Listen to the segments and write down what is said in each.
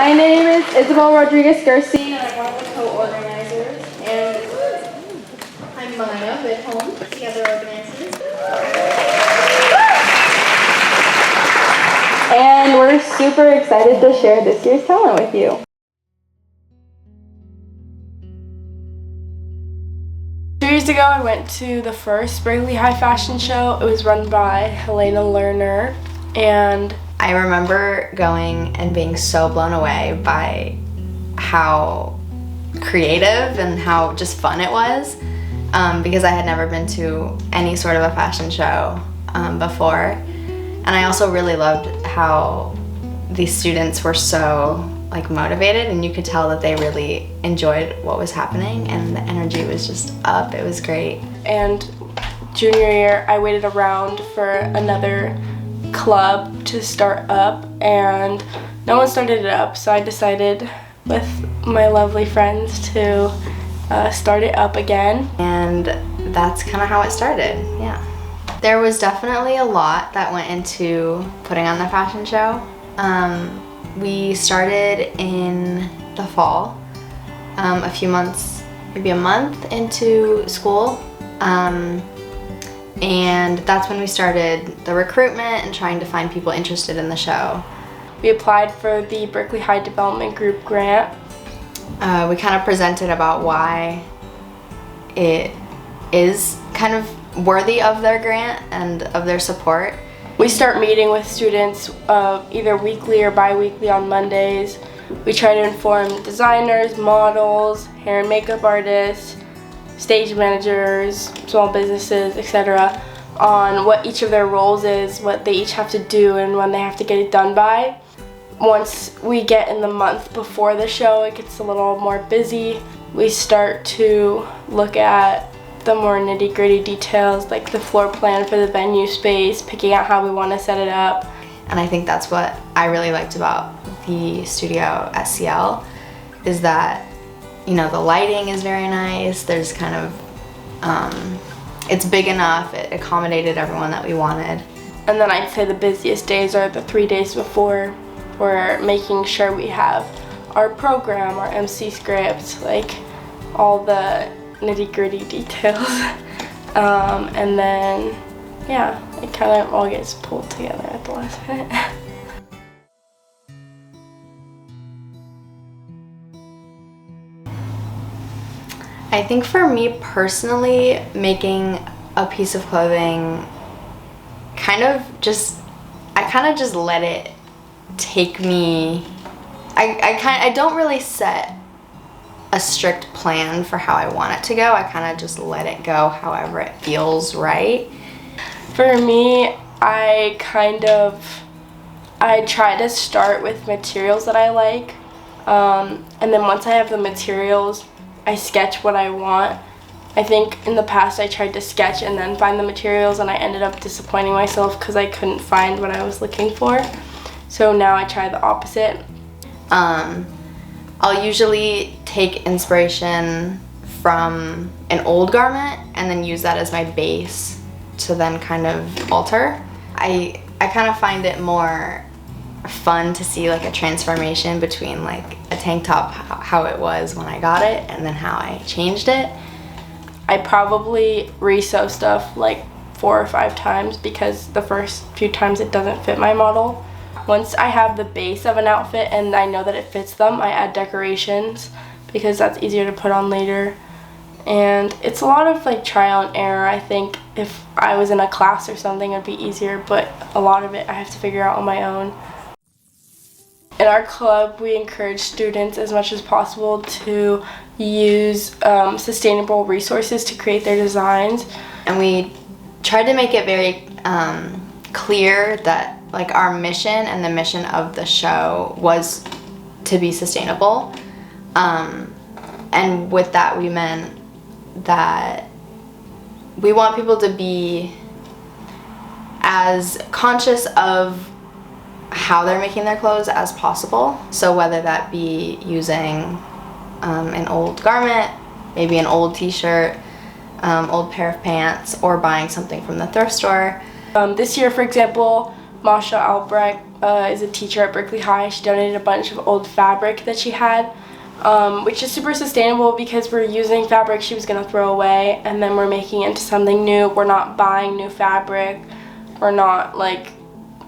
My name is Isabel Rodriguez-Garcia, and I'm one of the co-organizers. And I'm Maya with Home, the other organizers. And we're super excited to share this year's talent with you. 2 years ago, I went to the first Berkeley High Fashion Show. It was run by Helena Lerner, and I remember going and being so blown away by how creative and how just fun it was, because I had never been to any sort of a fashion show before. And I also really loved how these students were so motivated, and you could tell that they really enjoyed what was happening, and the energy was just up. It was great. And junior year, I waited around for another club to start up, and no one started it up, so I decided with my lovely friends to start it up again. And that's kind of how it started, yeah. There was definitely a lot that went into putting on the fashion show. We started in the fall, a few months, maybe a month into school. And that's when we started the recruitment and trying to find people interested in the show. We applied for the Berkeley High Development Group grant. We kind of presented about why it is kind of worthy of their grant and of their support. We start meeting with students either weekly or bi-weekly on Mondays. We try to inform designers, models, hair and makeup artists, stage managers, small businesses, etc. on what each of their roles is, what they each have to do, and when they have to get it done by. Once we get in the month before the show, it gets a little more busy. We start to look at the more nitty-gritty details, like the floor plan for the venue space, picking out how we want to set it up. And I think that's what I really liked about the studio at CL, is that, you know, the lighting is very nice. There's kind of, it's big enough, it accommodated everyone that we wanted. And then I'd say the busiest days are the 3 days before. We're making sure we have our program, our MC script, like all the nitty-gritty details. And then, yeah, it kind of all gets pulled together at the last minute. I think for me personally, making a piece of clothing I kind of just let it take me. I don't really set a strict plan for how I want it to go. I kind of just let it go however it feels right. For me, I try to start with materials that I like, and then once I have the materials, I sketch what I want. I think in the past I tried to sketch and then find the materials, and I ended up disappointing myself because I couldn't find what I was looking for. So now I try the opposite. I'll usually take inspiration from an old garment and then use that as my base to then kind of alter. I kind of find it more fun to see like a transformation between like a tank top, how it was when I got it, and then how I changed it. I probably re-sew stuff like 4 or 5 times because the first few times it doesn't fit my model. Once I have the base of an outfit and I know that it fits them, I add decorations because that's easier to put on later. And it's a lot of like trial and error. I think if I was in a class or something, it'd be easier, but a lot of it I have to figure out on my own. In our club, we encourage students as much as possible to use sustainable resources to create their designs. And we tried to make it very clear that like our mission and the mission of the show was to be sustainable. And with that, we meant that we want people to be as conscious of how they're making their clothes as possible. So whether that be using an old garment, maybe an old t-shirt, old pair of pants, or buying something from the thrift store. This year, for example, Masha Albrecht is a teacher at Berkeley High. She donated a bunch of old fabric that she had, which is super sustainable because we're using fabric she was going to throw away, and then we're making it into something new. We're not buying new fabric. We're not like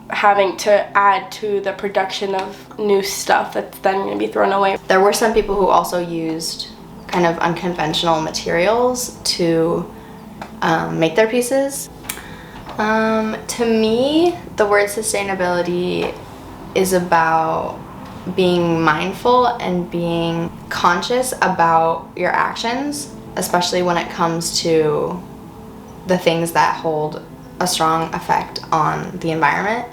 having to add to the production of new stuff that's then going to be thrown away. There were some people who also used kind of unconventional materials to make their pieces. To me, the word sustainability is about being mindful and being conscious about your actions, especially when it comes to the things that hold a strong effect on the environment.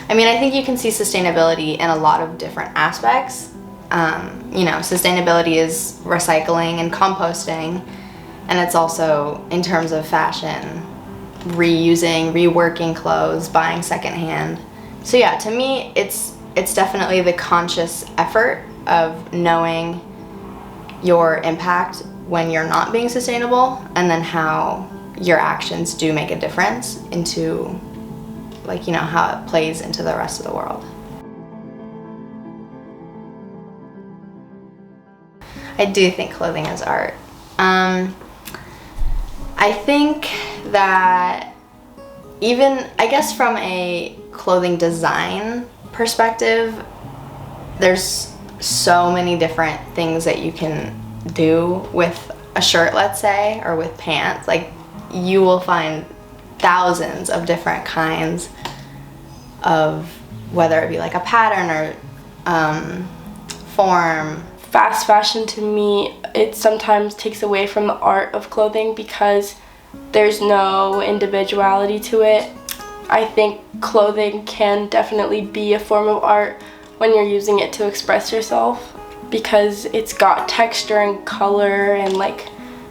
I mean, I think you can see sustainability in a lot of different aspects. You know, sustainability is recycling and composting, and it's also, in terms of fashion, reusing, reworking clothes, buying secondhand. So yeah, to me, it's definitely the conscious effort of knowing your impact when you're not being sustainable, and then how your actions do make a difference into, like, you know, how it plays into the rest of the world. I do think clothing is art. I think that even, I guess from a clothing design perspective, there's so many different things that you can do with a shirt, let's say, or with pants. Like, you will find thousands of different kinds of, whether it be like a pattern or form. Fast fashion, to me, it sometimes takes away from the art of clothing because there's no individuality to it. I think clothing can definitely be a form of art when you're using it to express yourself, because it's got texture and color and like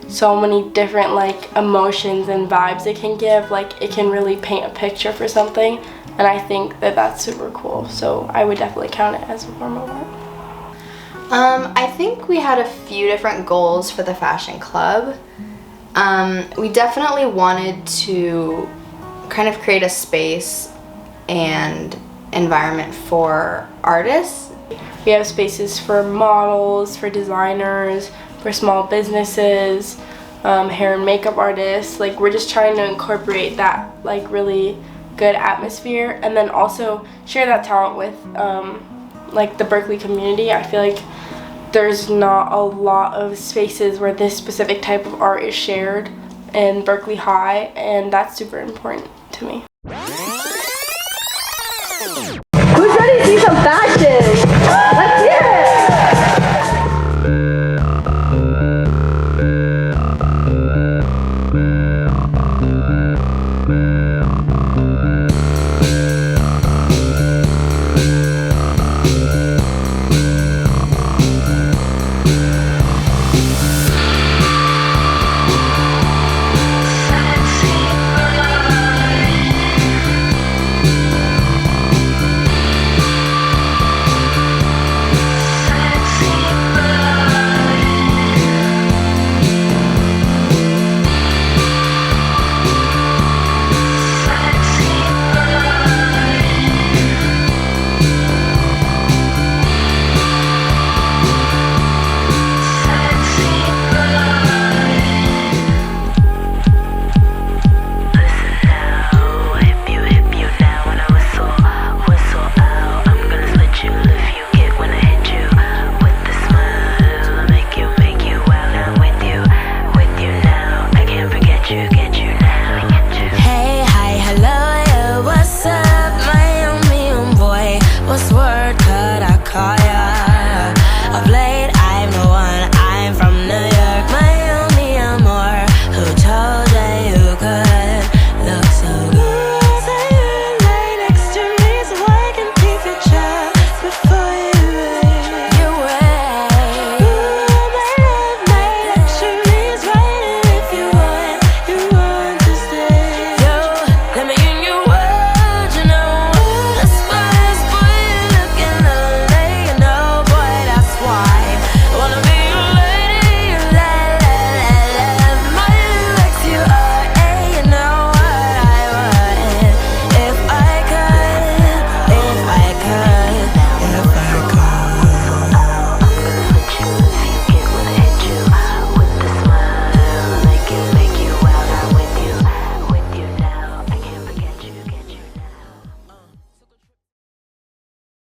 so many different like emotions and vibes it can give. Like, it can really paint a picture for something, and I think that that's super cool. So I would definitely count it as a form of art. I think we had a few different goals for the fashion club. We definitely wanted to kind of create a space and environment for artists. We have spaces for models, for designers, for small businesses, hair and makeup artists. Like, we're just trying to incorporate that like really good atmosphere, and then also share that talent with like the Berkeley community. I feel like there's not a lot of spaces where this specific type of art is shared in Berkeley High, and that's super important to me. Who's ready to see some fashion?